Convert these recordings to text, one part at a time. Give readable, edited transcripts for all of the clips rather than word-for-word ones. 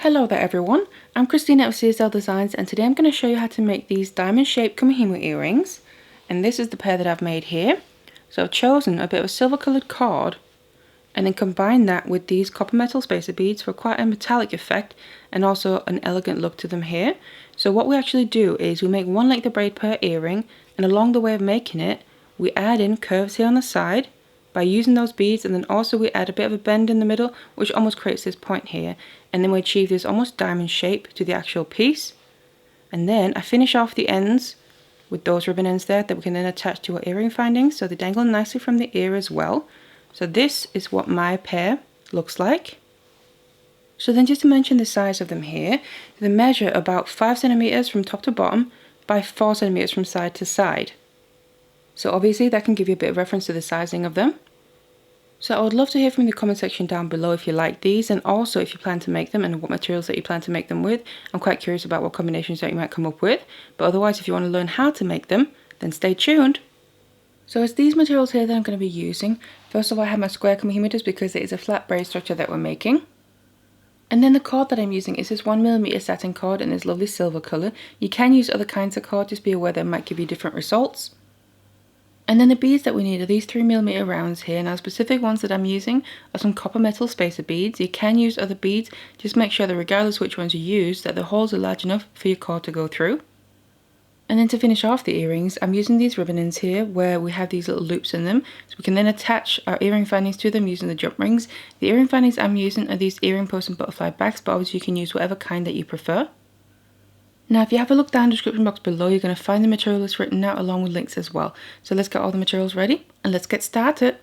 Hello there everyone, I'm Christina of CSLdesigns and today I'm going to show you how to make these diamond shaped Kumihimo earrings, and this is the pair that I've made here. So I've chosen a bit of a silver coloured cord and then combined that with these copper metal spacer beads for quite a metallic effect and also an elegant look to them here. So what we actually do is we make one length of braid per earring, and along the way of making it we add in curves here on the side by using those beads, and then also we add a bit of a bend in the middle which almost creates this point here, and then we achieve this almost diamond shape to the actual piece. And then I finish off the ends with those ribbon ends there that we can then attach to our earring findings so they dangle nicely from the ear as well. So this is what my pair looks like. So then just to mention the size of them here, they measure about 5 centimeters from top to bottom by 4 centimeters from side to side. So obviously that can give you a bit of reference to the sizing of them. So I would love to hear from you in the comment section down below if you like these, and also if you plan to make them and what materials that you plan to make them with. I'm quite curious about what combinations that you might come up with. But otherwise, if you want to learn how to make them, then stay tuned. So it's these materials here that I'm going to be using. First of all, I have my square Kumihimo disc because it is a flat braid structure that we're making. And then the cord that I'm using is this 1mm satin cord in this lovely silver colour. You can use other kinds of cord, just be aware they might give you different results. And then the beads that we need are these 3mm rounds here. Now, specific ones that I'm using are some copper metal spacer beads. You can use other beads, just make sure that regardless which ones you use, that the holes are large enough for your cord to go through. And then to finish off the earrings, I'm using these ribbon ends here where we have these little loops in them, so we can then attach our earring findings to them using the jump rings. The earring findings I'm using are these earring post and butterfly backs, but obviously you can use whatever kind that you prefer. Now if you have a look down in the description box below, you're going to find the material list written out along with links as well. So let's get all the materials ready and let's get started.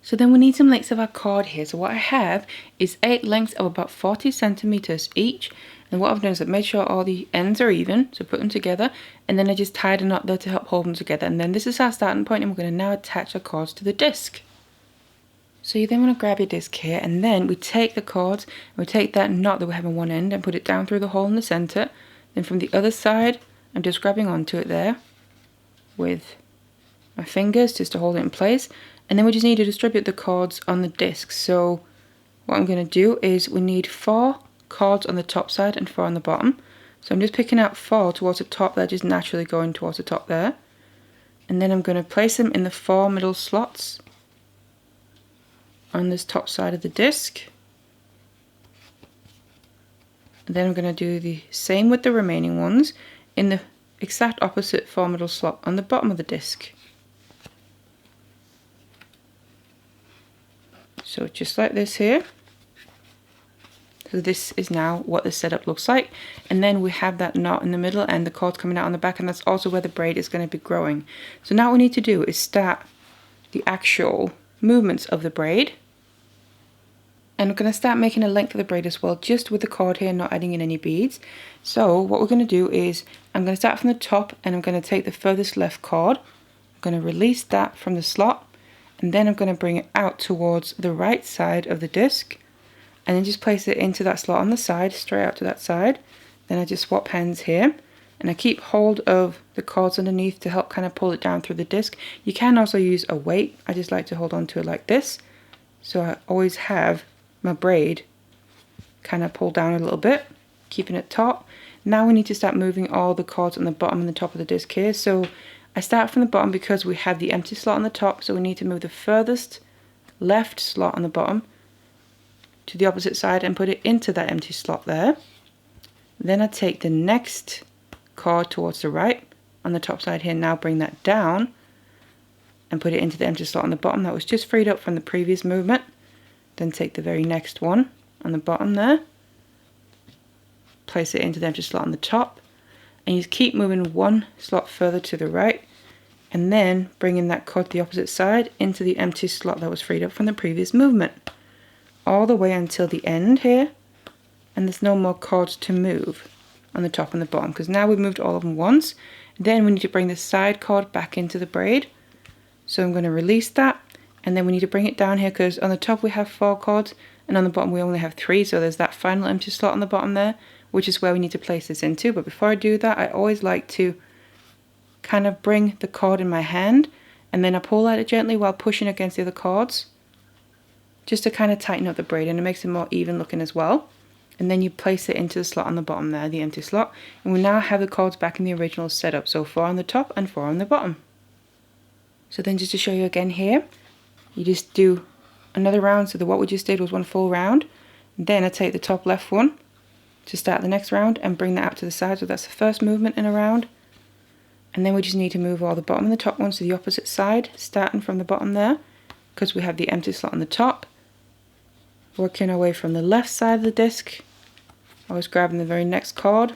So then we need some lengths of our cord here. So what I have is 8 lengths of about 40 centimeters each. And what I've done is I've made sure all the ends are even, so put them together, and then I just tied a knot there to help hold them together. And then this is our starting point, and we're going to now attach our cords to the disc. So you then want to grab your disc here, and then we take the cords, and we take that knot that we have on one end and put it down through the hole in the center. Then from the other side, I'm just grabbing onto it there with my fingers just to hold it in place. And then we just need to distribute the cords on the disc. So what I'm going to do is we need 4 cords on the top side and 4 on the bottom. So I'm just picking out 4 towards the top. They're just naturally going towards the top there. And then I'm going to place them in the 4 middle slots on this top side of the disc. And then I'm going to do the same with the remaining ones in the exact opposite 4 middle slot on the bottom of the disc. So just like this here. So this is now what the setup looks like. And then we have that knot in the middle and the cord coming out on the back, and that's also where the braid is going to be growing. So now what we need to do is start the actual movements of the braid. And we're going to start making a length of the braid as well, just with the cord here, not adding in any beads. So what we're going to do is, I'm going to start from the top and I'm going to take the furthest left cord. I'm going to release that from the slot, and then I'm going to bring it out towards the right side of the disc. And then just place it into that slot on the side, straight out to that side. Then I just swap hands here. And I keep hold of the cords underneath to help kind of pull it down through the disc. You can also use a weight. I just like to hold on to it like this. So I always have my braid kind of pulled down a little bit, keeping it taut. Now we need to start moving all the cords on the bottom and the top of the disc here. So I start from the bottom because we have the empty slot on the top, so we need to move the furthest left slot on the bottom to the opposite side and put it into that empty slot there. Then I take the next cord towards the right on the top side here, now bring that down and put it into the empty slot on the bottom that was just freed up from the previous movement. Then take the very next one on the bottom there, place it into the empty slot on the top, and you just keep moving one slot further to the right, and then bringing that cord to the opposite side into the empty slot that was freed up from the previous movement, all the way until the end here, and there's no more cords to move on the top and the bottom, because now we've moved all of them once. Then we need to bring the side cord back into the braid. So I'm going to release that, and then we need to bring it down here because on the top we have 4 cords and on the bottom we only have 3, so there's that final empty slot on the bottom there, which is where we need to place this into. But before I do that, I always like to kind of bring the cord in my hand, and then I pull at it gently while pushing against the other cords, just to kind of tighten up the braid, and it makes it more even looking as well. and then you place it into the slot on the bottom there, the empty slot, and we now have the cords back in the original setup, so 4 on the top and 4 on the bottom. So then just to show you again here, you just do another round, so what we just did was one full round, and then I take the top left one to start the next round and bring that out to the side, so that's the first movement in a round. And then we just need to move all the bottom and the top ones to the opposite side, starting from the bottom there, because we have the empty slot on the top. Working our way from the left side of the disc, always grabbing the very next cord,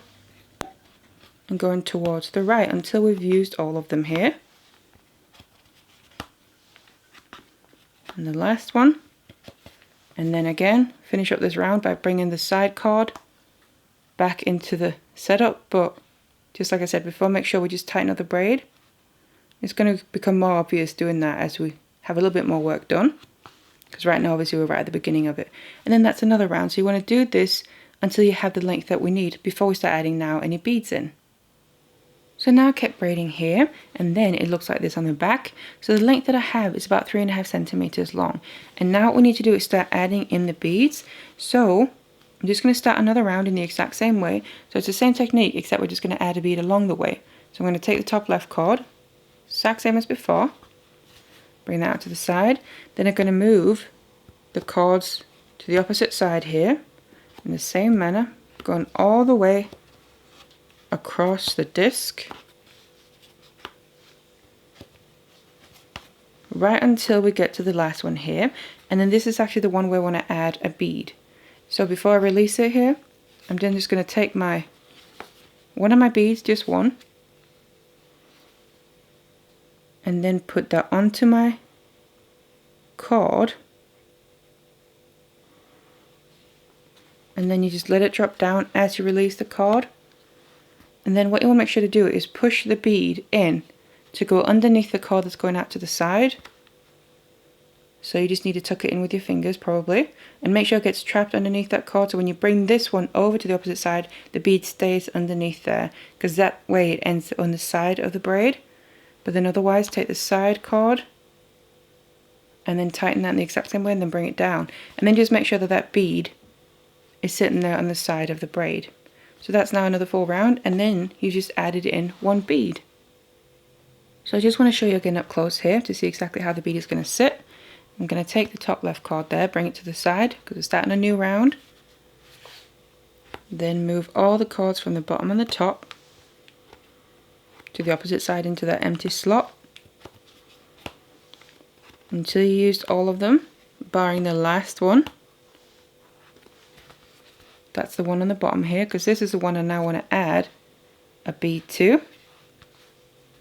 and going towards the right until we've used all of them here. And the last one. And then again, finish up this round by bringing the side cord back into the setup, but just like I said before, make sure we just tighten up the braid. It's going to become more obvious doing that as we have a little bit more work done, because right now obviously we're right at the beginning of it. And then that's another round, so you want to do this until you have the length that we need before we start adding now any beads in. So now I kept braiding here, and then it looks like this on the back. So the length that I have is about 3.5 centimeters long. And now what we need to do is start adding in the beads. So I'm just going to start another round in the exact same way. So it's the same technique, except we're just going to add a bead along the way. So I'm going to take the top left cord, exact same as before, bring that out to the side. Then I'm going to move the cords to the opposite side here, in the same manner, going all the way across the disc, right until we get to the last one here. And then this is actually the one where I want to add a bead. So before I release it here, I'm then just going to take one of my beads, just one, and then put that onto my cord, and then you just let it drop down as you release the cord. And then what you want to make sure to do is push the bead in to go underneath the cord that's going out to the side. So you just need to tuck it in with your fingers probably, and make sure it gets trapped underneath that cord, so when you bring this one over to the opposite side, the bead stays underneath there, because that way it ends on the side of the braid. But then otherwise take the side cord and then tighten that in the exact same way, and then bring it down, and then just make sure that that bead is sitting there on the side of the braid. So that's now another full round, and then you just added in one bead. So I just want to show you again up close here to see exactly how the bead is going to sit. I'm going to take the top left cord there, bring it to the side because we're starting a new round. Then move all the cords from the bottom and the top to the opposite side into that empty slot until you used all of them, barring the last one. That's the one on the bottom here, because this is the one I now want to add a bead to.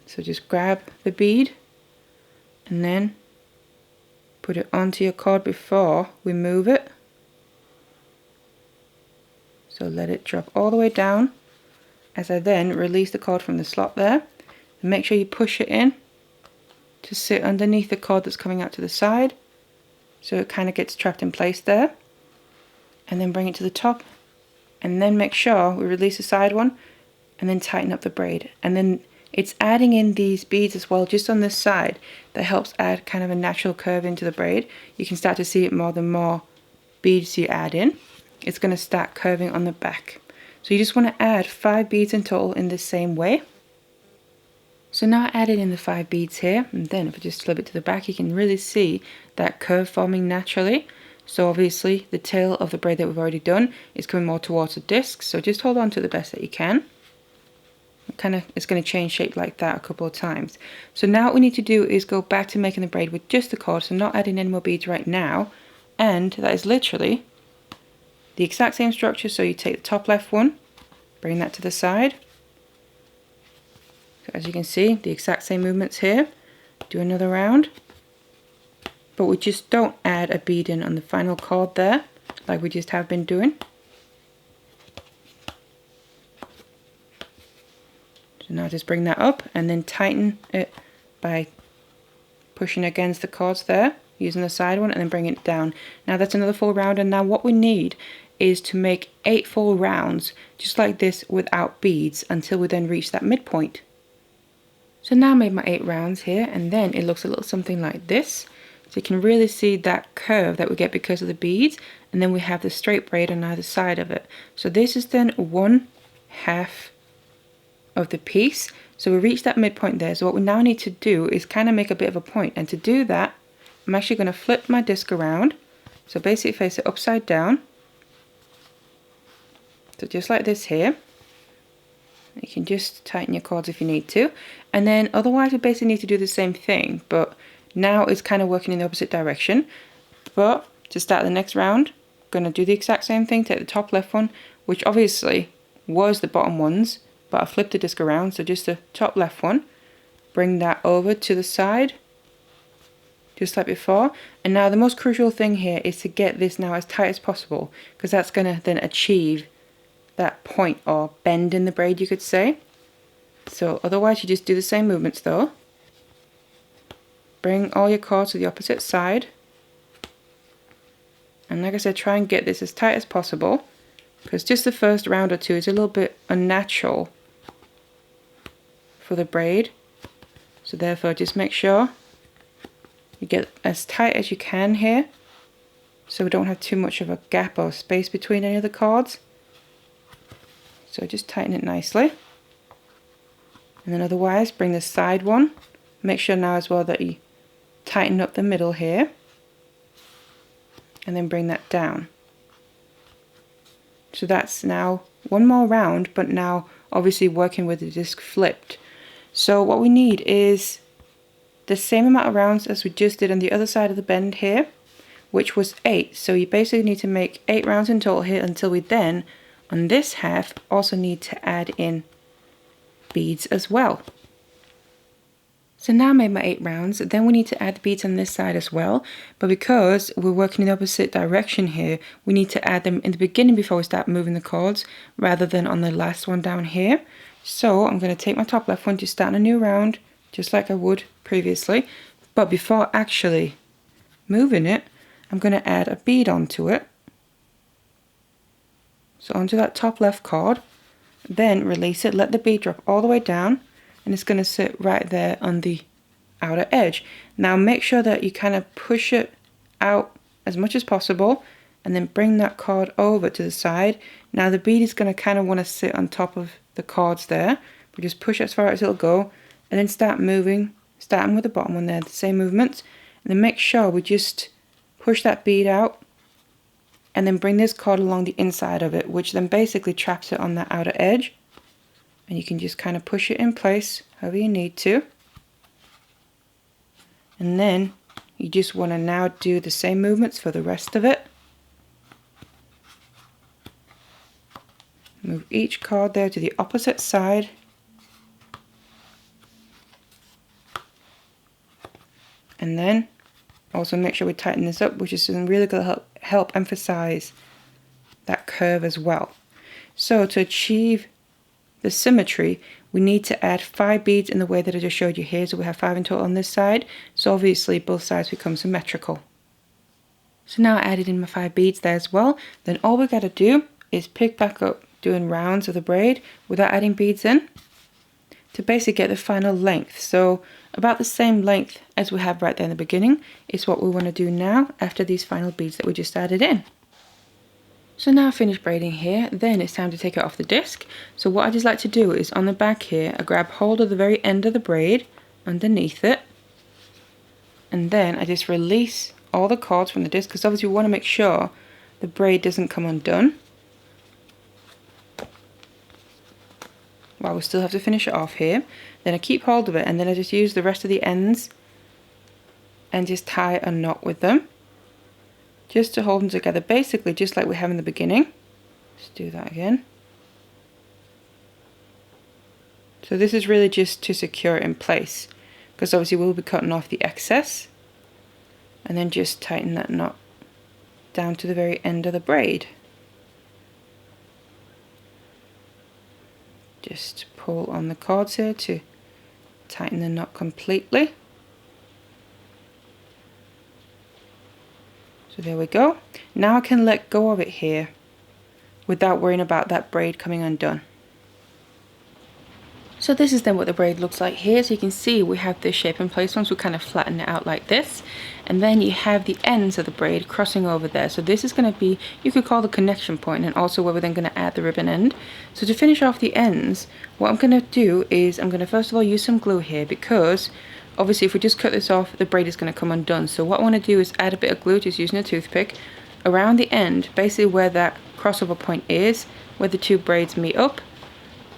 So just grab the bead and then put it onto your cord before we move it. So let it drop all the way down as I then release the cord from the slot there. And make sure you push it in to sit underneath the cord that's coming out to the side, so it kind of gets trapped in place there. And then bring it to the top, and then make sure we release the side one and then tighten up the braid. And then it's adding in these beads as well just on this side that helps add kind of a natural curve into the braid. You can start to see it more the more beads you add in. It's going to start curving on the back. So you just want to add 5 beads in total in the same way. So now I added in the 5 beads here, and then if I just slip it to the back, you can really see that curve forming naturally. So obviously the tail of the braid that we've already done is coming more towards the disc, so just hold on to it the best that you can. It's going to change shape like that a couple of times. So now what we need to do is go back to making the braid with just the cord, so not adding any more beads right now. And that is literally the exact same structure. So you take the top left one, bring that to the side. So as you can see, the exact same movements here. Do another round. But we just don't add a bead in on the final cord there, like we just have been doing. So now just bring that up and then tighten it by pushing against the cords there, using the side one, and then bring it down. Now that's another full round, and now what we need is to make 8 full rounds just like this without beads until we then reach that midpoint. So now I made my 8 rounds here, and then it looks a little something like this. So you can really see that curve that we get because of the beads, and then we have the straight braid on either side of it. So this is then 1/2 of the piece. So we reached that midpoint there. So what we now need to do is kind of make a bit of a point, and to do that I'm actually going to flip my disc around. So basically face it upside down. So just like this here. You can just tighten your cords if you need to. And then otherwise we basically need to do the same thing, but now it's kind of working in the opposite direction. But to start the next round, I'm going to do the exact same thing, take the top left one, which obviously was the bottom ones, but I flipped the disc around, so just the top left one. Bring that over to the side, just like before. And now the most crucial thing here is to get this now as tight as possible, because that's going to then achieve that point or bend in the braid, you could say. So otherwise you just do the same movements though. Bring all your cords to the opposite side, and like I said, try and get this as tight as possible, because just the first round or two is a little bit unnatural for the braid. So therefore just make sure you get as tight as you can here, so we don't have too much of a gap or space between any of the cords. So just tighten it nicely. And then otherwise bring the side one. Make sure now as well that you tighten up the middle here. And then bring that down. So that's now one more round, but now obviously working with the disc flipped. So what we need is the same amount of rounds as we just did on the other side of the bend here, which was 8. So you basically need to make 8 rounds in total here, until we then on this half also need to add in beads as well. So now I made my 8 rounds, then we need to add the beads on this side as well, but because we're working in the opposite direction here, we need to add them in the beginning before we start moving the cords, rather than on the last one down here. So I'm going to take my top left one, just start a new round, just like I would previously, but before actually moving it, I'm going to add a bead onto it. So onto that top left cord, then release it, let the bead drop all the way down, and it's going to sit right there on the outer edge. Now make sure that you kind of push it out as much as possible, and then bring that cord over to the side. Now the bead is going to kind of want to sit on top of the cords there, but just push it as far as it'll go, and then start moving, starting with the bottom one there, the same movements, and then make sure we just push that bead out, and then bring this cord along the inside of it, which then basically traps it on that outer edge. And you can just kind of push it in place however you need to. And then you just want to now do the same movements for the rest of it. Move each cord there to the opposite side. And then also make sure we tighten this up, which is really going to help emphasize that curve as well. So to achieve the symmetry, we need to add 5 beads in the way that I just showed you here. So we have 5 in total on this side. So obviously both sides become symmetrical. So now I added in my 5 beads there as well. Then all we got to do is pick back up doing rounds of the braid without adding beads in, to basically get the final length. So about the same length as we have right there in the beginning is what we want to do now after these final beads that we just added in. So now I've finished braiding here, then it's time to take it off the disc. So what I just like to do is on the back here, I grab hold of the very end of the braid underneath it, and then I just release all the cords from the disc, because obviously we want to make sure the braid doesn't come undone, while we still have to finish it off here. Then I keep hold of it, and then I just use the rest of the ends and just tie a knot with them, just to hold them together, basically just like we have in the beginning. Let's do that again. So this is really just to secure it in place, because obviously we'll be cutting off the excess, and then just tighten that knot down to the very end of the braid. Just pull on the cords here to tighten the knot completely. So there we go. Now I can let go of it here without worrying about that braid coming undone. So So this is then what the braid looks like here. So you can see we have this shape in place once we kind of flatten it out like this. And then you have the ends of the braid crossing over there. So this is going to be, you could call the connection point, and also where we're then going to add the ribbon end. So to finish off the ends, what I'm going to do is I'm going to first of all use some glue here, because obviously if we just cut this off, the braid is going to come undone. So what I want to do is add a bit of glue, just using a toothpick, around the end, basically where that crossover point is, where the two braids meet up.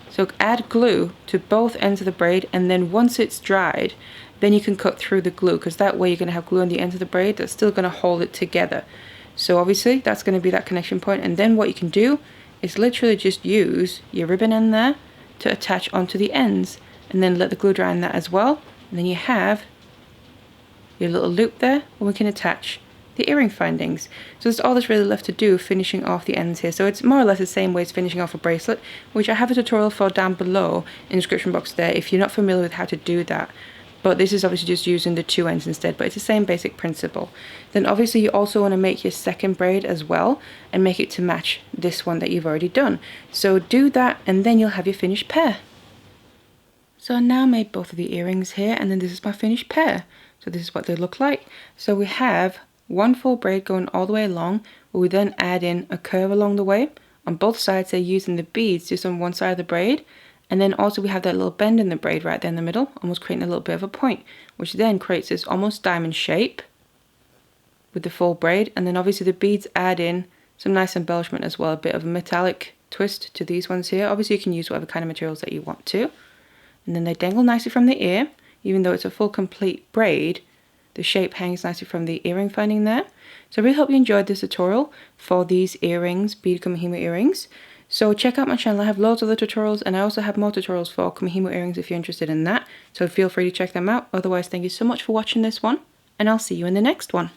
So add glue to both ends of the braid, and then once it's dried, then you can cut through the glue, because that way you're going to have glue on the ends of the braid that's still going to hold it together. So obviously that's going to be that connection point, and then what you can do is literally just use your ribbon end there to attach onto the ends, and then let the glue dry on that as well, and then you have your little loop there where we can attach the earring findings. So that's all that's really left to do, finishing off the ends here. So it's more or less the same way as finishing off a bracelet, which I have a tutorial for down below in the description box there if you're not familiar with how to do that. But this is obviously just using the two ends instead, but it's the same basic principle. Then obviously you also want to make your second braid as well and make it to match this one that you've already done. So do that, and then you'll have your finished pair. So I now made both of the earrings here, and then this is my finished pair. So this is what they look like. So we have one full braid going all the way along, where we then add in a curve along the way. On both sides they're using the beads just on one side of the braid, and then also we have that little bend in the braid right there in the middle, almost creating a little bit of a point, which then creates this almost diamond shape with the full braid. And then obviously the beads add in some nice embellishment as well, a bit of a metallic twist to these ones here. Obviously you can use whatever kind of materials that you want to. And then they dangle nicely from the ear. Even though it's a full complete braid, the shape hangs nicely from the earring finding there. So I really hope you enjoyed this tutorial for these earrings, bead Kumihimo earrings. So check out my channel, I have loads of other tutorials, and I also have more tutorials for Kumihimo earrings if you're interested in that. So feel free to check them out. Otherwise, thank you so much for watching this one, and I'll see you in the next one.